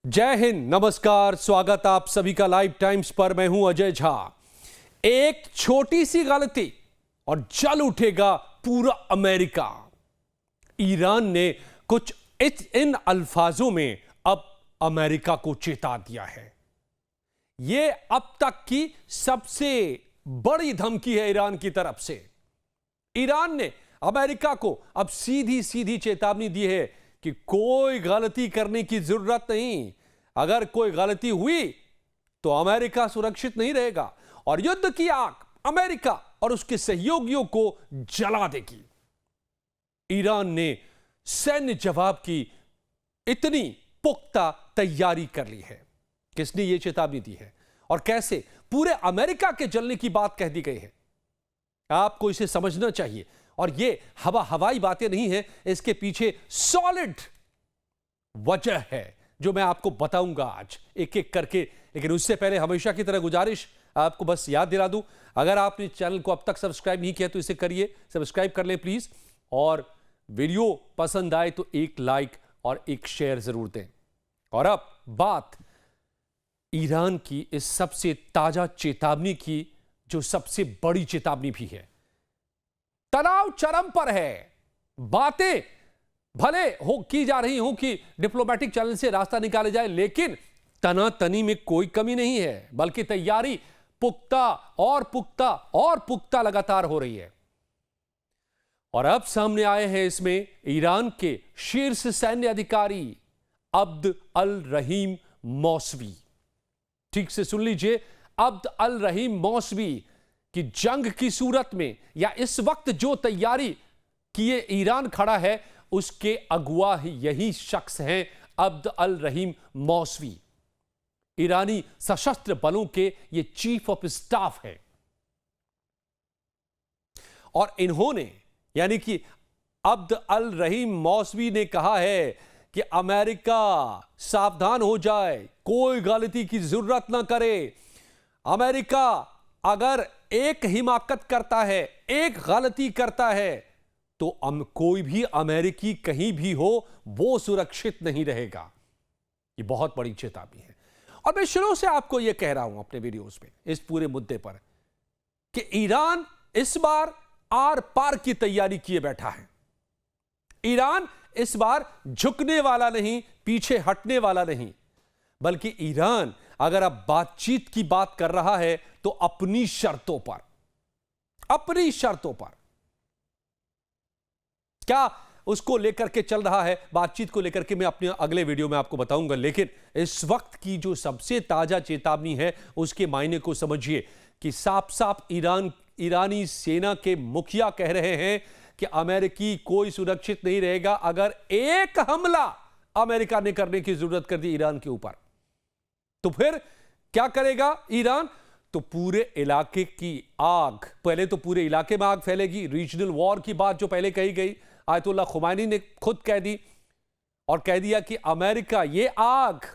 जय हिंद, नमस्कार, स्वागत आप सभी का लाइव टाइम्स पर। मैं हूं अजय झा। एक छोटी सी गलती और जल उठेगा पूरा अमेरिका। ईरान ने कुछ इन अल्फाजों में अब अमेरिका को चेता दिया है। यह अब तक की सबसे बड़ी धमकी है ईरान की तरफ से। ईरान ने अमेरिका को अब सीधी सीधी चेतावनी दी है कि कोई गलती करने की जरूरत नहीं। अगर कोई गलती हुई तो अमेरिका सुरक्षित नहीं रहेगा और युद्ध की आग अमेरिका और उसके सहयोगियों को जला देगी। ईरान ने सैन्य जवाब की इतनी पुख्ता तैयारी कर ली है। किसने यह चेतावनी दी है और कैसे? पूरे अमेरिका के जलने की बात कह दी गई है। आपको इसे समझना चाहिए और ये हवाई बातें नहीं है, इसके पीछे सॉलिड वजह है जो मैं आपको बताऊंगा आज एक एक करके। लेकिन उससे पहले हमेशा की तरह गुजारिश, आपको बस याद दिला दूं, अगर आपने चैनल को अब तक सब्सक्राइब नहीं किया तो इसे करिए, सब्सक्राइब कर लें प्लीज। और वीडियो पसंद आए तो एक लाइक और एक शेयर जरूर दें। और अब बात ईरान की इस सबसे ताजा चेतावनी की, जो सबसे बड़ी चेतावनी भी है। तनाव चरम पर है। बातें भले हो की जा रही हो कि डिप्लोमेटिक चैनल से रास्ता निकाले जाए, लेकिन तनातनी में कोई कमी नहीं है, बल्कि तैयारी पुख्ता और पुख्ता और पुख्ता लगातार हो रही है। और अब सामने आए हैं इसमें ईरान के शीर्ष सैन्य अधिकारी अब्द अल रहीम मौसवी। ठीक से सुन लीजिए, अब्द अल रहीम मौसवी कि जंग की सूरत में या इस वक्त जो तैयारी किए ईरान खड़ा है, उसके अगुवा ही यही शख्स हैं अब्द अल रहीम मौसवी। ईरानी सशस्त्र बलों के ये चीफ ऑफ स्टाफ है और इन्होंने यानी कि अब्द अल रहीम मौसवी ने कहा है कि अमेरिका सावधान हो जाए, कोई गलती की जरूरत ना करे। अमेरिका अगर एक हिमाकत करता है, एक गलती करता है, तो कोई भी अमेरिकी कहीं भी हो वो सुरक्षित नहीं रहेगा। ये बहुत बड़ी चेतावनी है और मैं शुरू से आपको यह कह रहा हूं अपने वीडियोस में इस पूरे मुद्दे पर कि ईरान इस बार आर पार की तैयारी किए बैठा है। ईरान इस बार झुकने वाला नहीं, पीछे हटने वाला नहीं, बल्कि ईरान अगर अब बातचीत की बात कर रहा है तो अपनी शर्तों पर, अपनी शर्तों पर। क्या उसको लेकर के चल रहा है, बातचीत को लेकर के मैं अपने अगले वीडियो में आपको बताऊंगा। लेकिन इस वक्त की जो सबसे ताजा चेतावनी है उसके मायने को समझिए कि साफ साफ ईरानी सेना के मुखिया कह रहे हैं कि अमेरिकी कोई सुरक्षित नहीं रहेगा। अगर एक हमला अमेरिका ने करने की जरूरत कर दी ईरान के ऊपर, तो फिर क्या करेगा ईरान? तो पूरे इलाके की आग, पहले तो पूरे इलाके में आग फैलेगी। रीजनल वॉर की बात जो पहले कही गई, आयतुल्लाह खुमैनी ने खुद कह दी और कह दिया कि अमेरिका, ये आग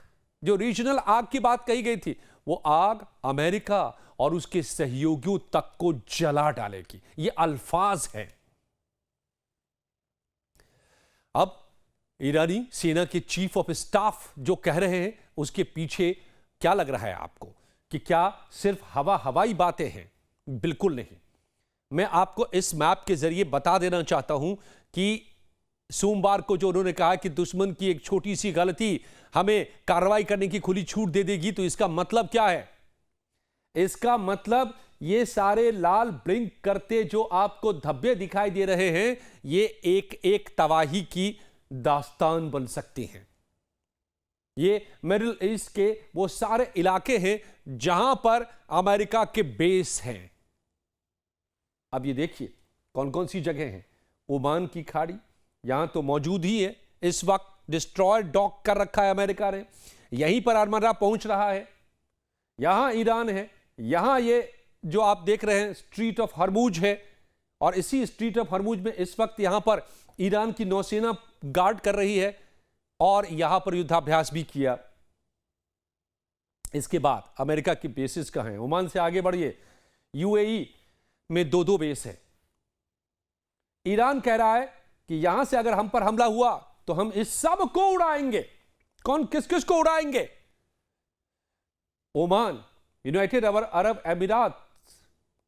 जो रीजनल आग की बात कही गई थी, वो आग अमेरिका और उसके सहयोगियों तक को जला डालेगी। ये अल्फाज है। अब ईरानी सेना के चीफ ऑफ स्टाफ जो कह रहे हैं, उसके पीछे क्या लग रहा है आपको कि क्या सिर्फ हवाई बातें हैं? बिल्कुल नहीं। मैं आपको इस मैप के जरिए बता देना चाहता हूं कि सोमवार को जो उन्होंने कहा कि दुश्मन की एक छोटी सी गलती हमें कार्रवाई करने की खुली छूट दे देगी, तो इसका मतलब क्या है? इसका मतलब ये सारे लाल ब्लिंक करते जो आपको धब्बे दिखाई दे रहे हैं, ये एक एक तबाही की दास्तान बन सकती हैं। ये मिडिल ईस्ट के वो सारे इलाके हैं जहां पर अमेरिका के बेस हैं। अब ये देखिए कौन कौन सी जगह हैं। ओमान की खाड़ी यहां तो मौजूद ही है, इस वक्त डिस्ट्रॉय डॉक कर रखा है अमेरिका ने। यहीं पर आर्मरा पहुंच रहा है। यहां ईरान है, यहां ये जो आप देख रहे हैं स्ट्रीट ऑफ हरमुज है, और इसी स्ट्रीट ऑफ हरमुज में इस वक्त यहां पर ईरान की नौसेना गार्ड कर रही है और यहां पर युद्धाभ्यास भी किया। इसके बाद अमेरिका की बेसिस कहां हैं? ओमान से आगे बढ़िए, यूएई में दो बेस है। ईरान कह रहा है कि यहां से अगर हम पर हमला हुआ तो हम इस सब को उड़ाएंगे। कौन किस किस को उड़ाएंगे? ओमान, यूनाइटेड अरब अमीरात,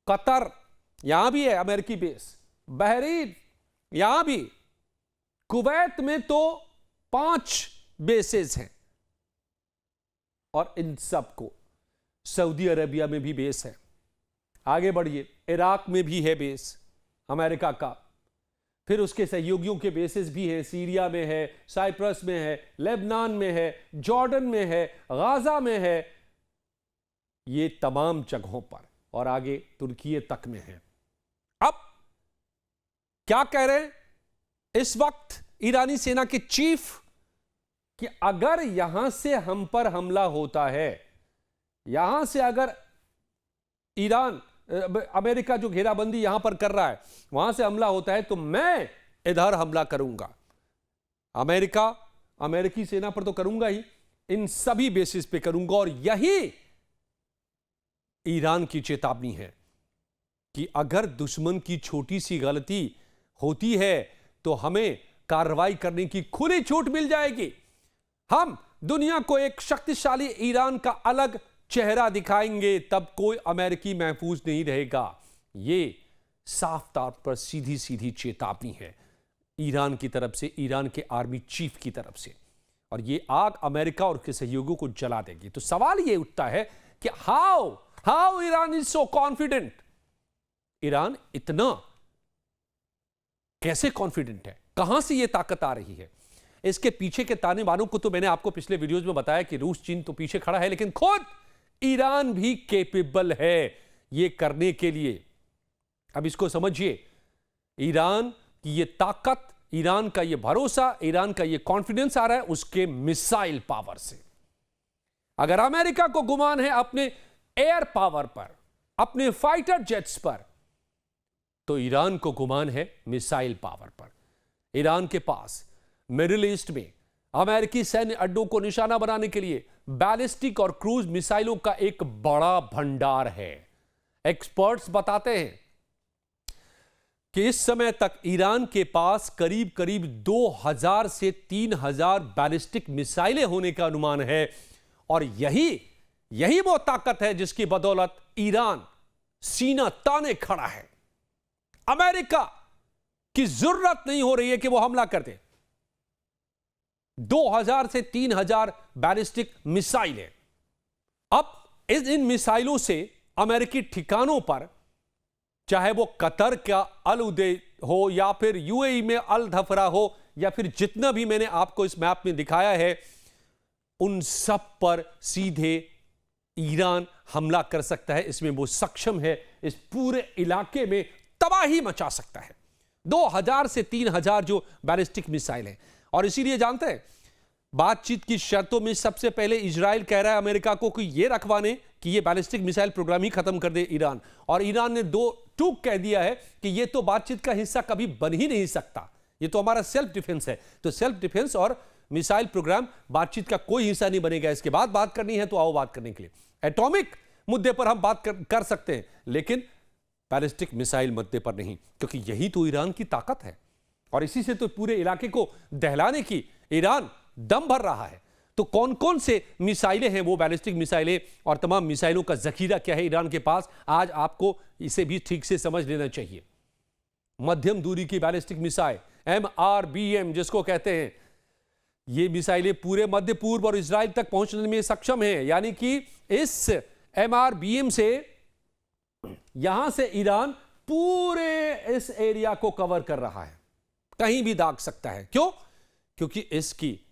कतर, यहां भी है अमेरिकी बेस, बहरीन, यहां भी, कुवैत में तो 5 बेसेस हैं, और इन सबको सऊदी अरेबिया में भी बेस है। आगे बढ़िए, इराक में भी है बेस अमेरिका का, फिर उसके सहयोगियों के बेसेस भी हैं, सीरिया में है, साइप्रस में है, लेबनान में है, जॉर्डन में है, गाजा में है, ये तमाम जगहों पर, और आगे तुर्की तक में है। अब क्या कह रहे हैं इस वक्त ईरानी सेना के चीफ कि अगर यहां से हम पर हमला होता है, यहां से अगर ईरान, अमेरिका जो घेराबंदी यहां पर कर रहा है, वहां से हमला होता है, तो मैं इधर हमला करूंगा। अमेरिकी सेना पर तो करूंगा ही, इन सभी बेसिस पे करूंगा। और यही ईरान की चेतावनी है कि अगर दुश्मन की छोटी सी गलती होती है तो हमें कार्रवाई करने की खुली छूट मिल जाएगी। हम दुनिया को एक शक्तिशाली ईरान का अलग चेहरा दिखाएंगे, तब कोई अमेरिकी महफूज नहीं रहेगा। यह साफ तौर पर सीधी सीधी चेतावनी है ईरान की तरफ से, ईरान के आर्मी चीफ की तरफ से, और यह आग अमेरिका और उसके सहयोगियों को जला देगी। तो सवाल यह उठता है कि how Iran is so confident? Iran इतना कैसे कॉन्फिडेंट है? कहां से यह ताकत आ रही है? इसके पीछे के ताने बानों को तो मैंने आपको पिछले वीडियोज में बताया कि रूस, चीन तो पीछे खड़ा है, लेकिन खुद ईरान भी कैपेबल है यह करने के लिए। अब इसको समझिए, ईरान की यह ताकत, ईरान का यह भरोसा, ईरान का यह कॉन्फिडेंस आ रहा है उसके मिसाइल पावर से। अगर अमेरिका को गुमान है अपने एयर पावर पर, अपने फाइटर जेट्स पर, तो ईरान को गुमान है मिसाइल पावर पर। ईरान के पास मिडिल ईस्ट में अमेरिकी सैन्य अड्डों को निशाना बनाने के लिए बैलिस्टिक और क्रूज मिसाइलों का एक बड़ा भंडार है। एक्सपर्ट्स बताते हैं कि इस समय तक ईरान के पास करीब करीब 2000 से 3000 बैलिस्टिक मिसाइलें होने का अनुमान है, और यही वो ताकत है जिसकी बदौलत ईरान सीना ताने खड़ा है। अमेरिका की जरूरत नहीं हो रही है कि वो हमला कर दे। 2000 से 3000 बैलिस्टिक मिसाइलें। अब इन मिसाइलों से अमेरिकी ठिकानों पर, चाहे वो कतर का अल उदय हो या फिर यूएई में अल धफरा हो, या फिर जितना भी मैंने आपको इस मैप में दिखाया है, उन सब पर सीधे ईरान हमला कर सकता है। इसमें वो सक्षम है, इस पूरे इलाके में तबाही मचा सकता है। 2000 से 3000 जो बैलिस्टिक मिसाइल है, और इसीलिए जानते हैं बातचीत की शर्तों में सबसे पहले इजराइल कह रहा है अमेरिका को कि ये रखवाने कि ये बैलिस्टिक मिसाइल प्रोग्राम ही खत्म कर दे ईरान, और ईरान ने दो टूक कह दिया है कि ये तो बातचीत का हिस्सा कभी बन ही नहीं सकता, ये तो हमारा सेल्फ डिफेंस है। तो सेल्फ डिफेंस और मिसाइल प्रोग्राम बातचीत का कोई हिस्सा नहीं बनेगा। इसके बाद बात करनी है तो आओ बात करने के लिए। एटॉमिक मुद्दे पर हम बात कर सकते हैं, लेकिन बैलिस्टिक मिसाइल मुद्दे पर नहीं, क्योंकि यही तो ईरान की ताकत है, और इसी से तो पूरे इलाके को दहलाने की ईरान दम भर रहा है। तो कौन कौन से मिसाइलें हैं वो बैलिस्टिक मिसाइलें, और तमाम मिसाइलों का जखीरा क्या है ईरान के पास, आज आपको इसे भी ठीक से समझ लेना चाहिए। मध्यम दूरी की बैलिस्टिक मिसाइल MRBM जिसको कहते हैं, ये मिसाइलें पूरे मध्य पूर्व और इजराइल तक पहुंचने में सक्षम हैं। यानी कि इस MRBM से यहां से ईरान पूरे इस एरिया को कवर कर रहा है, कहीं भी दाग सकता है। क्यों? क्योंकि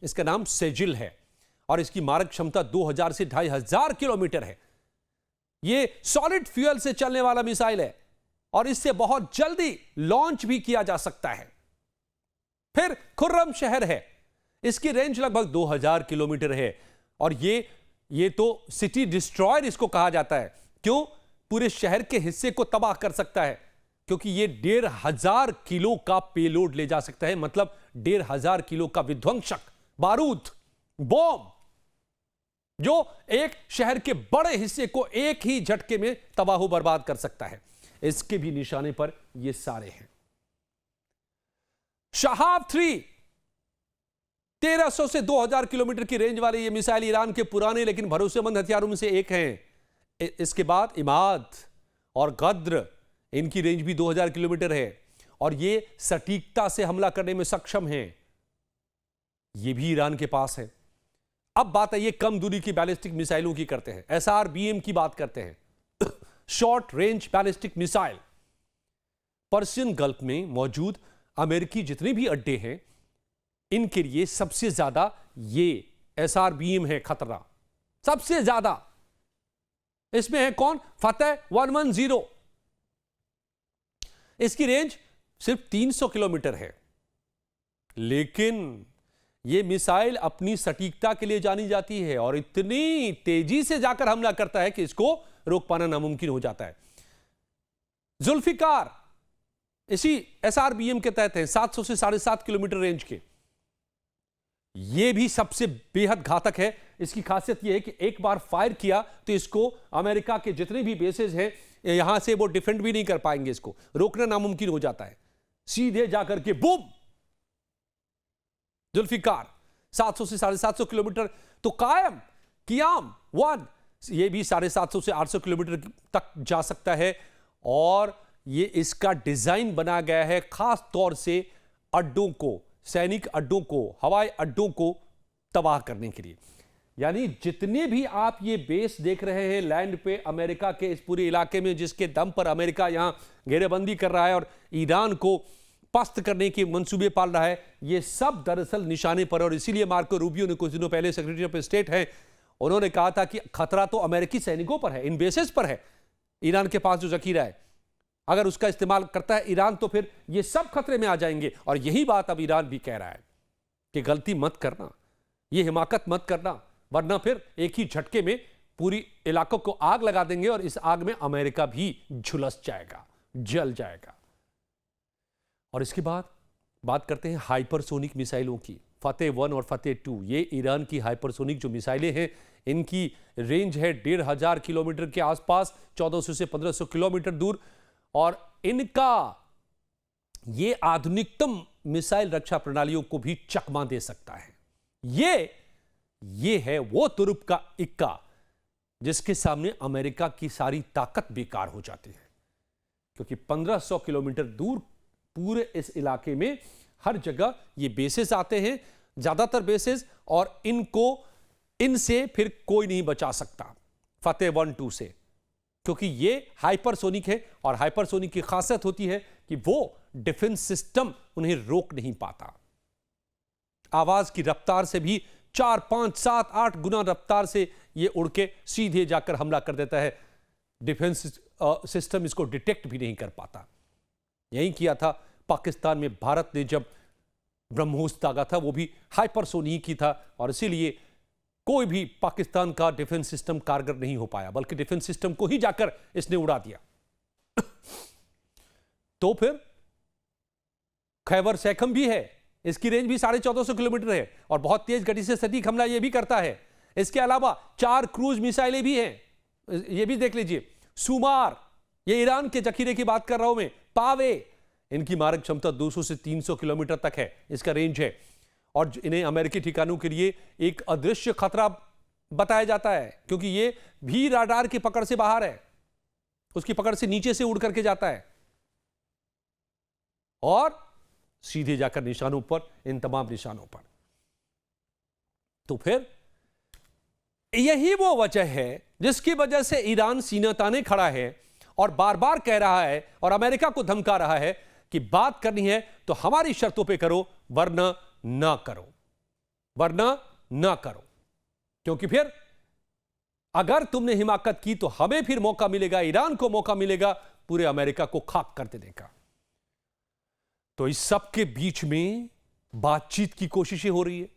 इसका नाम सेजिल है, और इसकी मारक क्षमता 2000 से 2500 किलोमीटर है। यह सॉलिड फ्यूल से चलने वाला मिसाइल है, और इससे बहुत जल्दी लॉन्च भी किया जा सकता है। फिर खुर्रम शहर है, इसकी रेंज लगभग 2000 किलोमीटर है, और ये तो सिटी डिस्ट्रॉयर इसको कहा जाता है। क्यों? पूरे शहर के हिस्से को तबाह कर सकता है, क्योंकि ये 1500 किलो का पेलोड ले जा सकता है, मतलब 1500 किलो का विध्वंसक बारूद, बॉम्ब, जो एक शहर के बड़े हिस्से को एक ही झटके में तबाह बर्बाद कर सकता है। इसके भी निशाने पर ये सारे हैं। शहाब 3 1300 से 2000 किलोमीटर की रेंज वाले ये मिसाइल ईरान के पुराने लेकिन भरोसेमंद हथियारों में से एक हैं। इसके बाद इमाद और गद्र, इनकी रेंज भी 2000 किलोमीटर है और ये सटीकता से हमला करने में सक्षम हैं। ये भी ईरान के पास है। अब बात है ये कम दूरी की बैलिस्टिक मिसाइलों की करते हैं, SRBM की बात करते हैं, short range ballistic missile. Persian gulf में मौजूद अमेरिकी जितने भी अड्डे हैं, इनके लिए सबसे ज्यादा ये SRBM है खतरा, सबसे ज्यादा। इसमें है कौन? फतेह 110। इसकी रेंज सिर्फ 300 किलोमीटर है, लेकिन यह मिसाइल अपनी सटीकता के लिए जानी जाती है और इतनी तेजी से जाकर हमला करता है कि इसको रोक पाना नामुमकिन हो जाता है। जुल्फिकार इसी SRBM के तहत है, 700 से 7.5 किलोमीटर रेंज के। यह भी सबसे बेहद घातक है। इसकी खासियत यह है कि एक बार फायर किया तो इसको अमेरिका के जितने भी बेसेस हैं यहां से वो डिफेंड भी नहीं कर पाएंगे, इसको रोकना नामुमकिन हो जाता है। सीधे जाकर के बूम, जुल्फिकार 700 से 750 किलोमीटर। तो कायम कियाम 1 ये भी 750 से 800 किलोमीटर तक जा सकता है और ये इसका डिजाइन बनाया गया है खास तौर से अड्डों को, सैनिक अड्डों को, हवाई अड्डों को तबाह करने के लिए। यानी जितने भी आप ये बेस देख रहे हैं लैंड पे अमेरिका के इस पूरे इलाके में, जिसके दम पर अमेरिका यहां घेरेबंदी कर रहा है और ईरान को पस्त करने के मंसूबे पाल रहा है, ये सब दरअसल निशाने पर। और इसीलिए मार्को रूबियो ने कुछ दिनों पहले, सेक्रेटरी ऑफ स्टेट हैं, उन्होंने कहा था कि खतरा तो अमेरिकी सैनिकों पर है, इन बेसेस पर है, ईरान के पास जो जखीरा है, अगर उसका इस्तेमाल करता है ईरान तो फिर ये सब खतरे में आ जाएंगे। और यही बात अब ईरान भी कह रहा है कि गलती मत करना, ये हिमाकत मत करना, वरना फिर एक ही झटके में पूरी इलाकों को आग लगा देंगे और इस आग में अमेरिका भी झुलस जाएगा, जल जाएगा। और इसके बाद बात करते हैं हाइपरसोनिक मिसाइलों की। फतेह 1 और फतेह 2 ये ईरान की हाइपरसोनिक जो मिसाइलें हैं, इनकी रेंज है 1500 किलोमीटर के आसपास, 1400 से 1500 किलोमीटर दूर। और इनका ये आधुनिकतम मिसाइल रक्षा प्रणालियों को भी चकमा दे सकता है। ये है वो तुरुप का इक्का जिसके सामने अमेरिका की सारी ताकत बेकार हो जाती है, क्योंकि 1500 किलोमीटर दूर पूरे इस इलाके में हर जगह ये बेसेस आते हैं, ज्यादातर बेसेस, और इनसे फिर कोई नहीं बचा सकता फतेह 1-2 से, क्योंकि ये हाइपरसोनिक है। और हाइपरसोनिक की खासियत होती है कि वो डिफेंस सिस्टम उन्हें रोक नहीं पाता। आवाज की रफ्तार से भी 4, 5, 7, 8 गुना रफ्तार से ये उड़ के सीधे जाकर हमला कर देता है। डिफेंस सिस्टम इसको डिटेक्ट भी नहीं कर पाता। यही किया था पाकिस्तान में भारत ने जब ब्रह्मोस दागा था, वो भी हाइपरसोनिक ही था, और इसीलिए कोई भी पाकिस्तान का डिफेंस सिस्टम कारगर नहीं हो पाया, बल्कि डिफेंस सिस्टम को ही जाकर इसने उड़ा दिया। तो फिर खैबर सैखम भी है, इसकी रेंज भी 1450 किलोमीटर है और बहुत तेज गति से सटीक हमला यह भी करता है। इसके अलावा 4 क्रूज मिसाइलें भी हैं, ये भी देख लीजिए। सुमार, ये ईरान के जखीरे की बात कर रहा हूं मैं। पावे, इनकी मारक क्षमता 200 से 300 किलोमीटर तक है, इसका रेंज है, और इन्हें अमेरिकी ठिकानों के लिए एक अदृश्य खतरा बताया जाता है, क्योंकि ये भी राडार की पकड़ से बाहर है, उसकी पकड़ से नीचे से उड़ करके जाता है और सीधे जाकर निशानों पर, इन तमाम निशानों पर। तो फिर यही वो वजह है जिसकी वजह से ईरान सीना ताने खड़ा है और बार बार कह रहा है और अमेरिका को धमका रहा है कि बात करनी है तो हमारी शर्तों पे करो, वरना ना करो, वरना ना करो। क्योंकि फिर अगर तुमने हिमाकत की तो हमें फिर मौका मिलेगा, ईरान को मौका मिलेगा पूरे अमेरिका को खाक कर देने का। तो इस सब के बीच में बातचीत की कोशिशें हो रही है।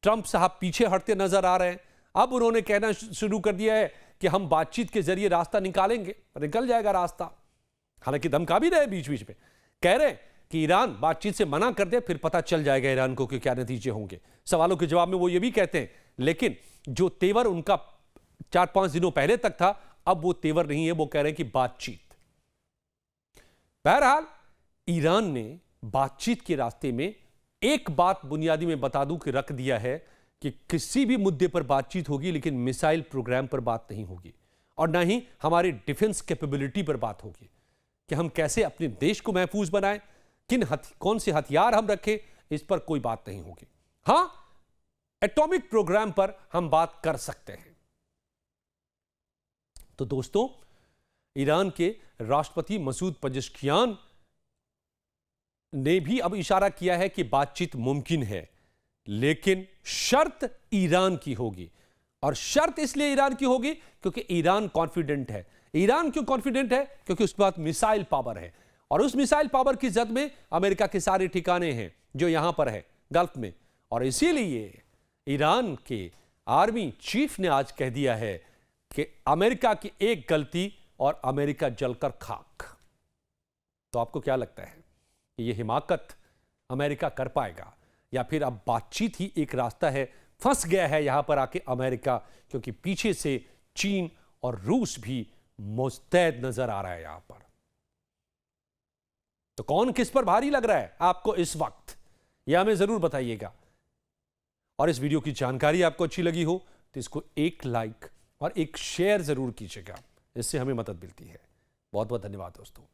ट्रंप साहब पीछे हटते नजर आ रहे हैं। अब उन्होंने कहना शुरू कर दिया है कि हम बातचीत के जरिए रास्ता निकालेंगे, निकल जाएगा रास्ता। हालांकि धमका भी रहे बीच बीच में, कह रहे हैं कि ईरान बातचीत से मना कर दे, फिर पता चल जाएगा ईरान को कि क्या नतीजे होंगे। सवालों के जवाब में वो ये भी कहते हैं, लेकिन जो तेवर उनका 4-5 दिनों पहले तक था, अब वो तेवर नहीं है। वो कह रहे हैं कि बातचीत। बहरहाल ईरान ने बातचीत के रास्ते में एक बात बुनियादी में बता दूं कि रख दिया है कि किसी भी मुद्दे पर बातचीत होगी, लेकिन मिसाइल प्रोग्राम पर बात नहीं होगी और ना ही हमारी डिफेंस कैपेबिलिटी पर बात होगी कि हम कैसे अपने देश को महफूज बनाएं, कौन से हथियार हम रखें, इस पर कोई बात नहीं होगी। हां, एटॉमिक प्रोग्राम पर हम बात कर सकते हैं। तो दोस्तों, ईरान के राष्ट्रपति मसूद पेजेश्कियान ने भी अब इशारा किया है कि बातचीत मुमकिन है, लेकिन शर्त ईरान की होगी। और शर्त इसलिए ईरान की होगी क्योंकि ईरान कॉन्फिडेंट है। ईरान क्यों कॉन्फिडेंट है? क्योंकि उसके पास मिसाइल पावर है, और उस मिसाइल पावर की जद में अमेरिका के सारे ठिकाने हैं जो यहां पर है गल्फ में। और इसीलिए ईरान के आर्मी चीफ ने आज कह दिया है कि अमेरिका की एक गलती और अमेरिका जलकर खाक। तो आपको क्या लगता है कि यह हिमाकत अमेरिका कर पाएगा, या फिर अब बातचीत ही एक रास्ता है? फंस गया है यहां पर आके अमेरिका, क्योंकि पीछे से चीन और रूस भी मुस्तैद नजर आ रहा है यहां पर। तो कौन किस पर भारी लग रहा है आपको इस वक्त, यह हमें जरूर बताइएगा। और इस वीडियो की जानकारी आपको अच्छी लगी हो तो इसको एक लाइक और एक शेयर जरूर कीजिएगा, इससे हमें मदद मिलती है। बहुत बहुत धन्यवाद दोस्तों।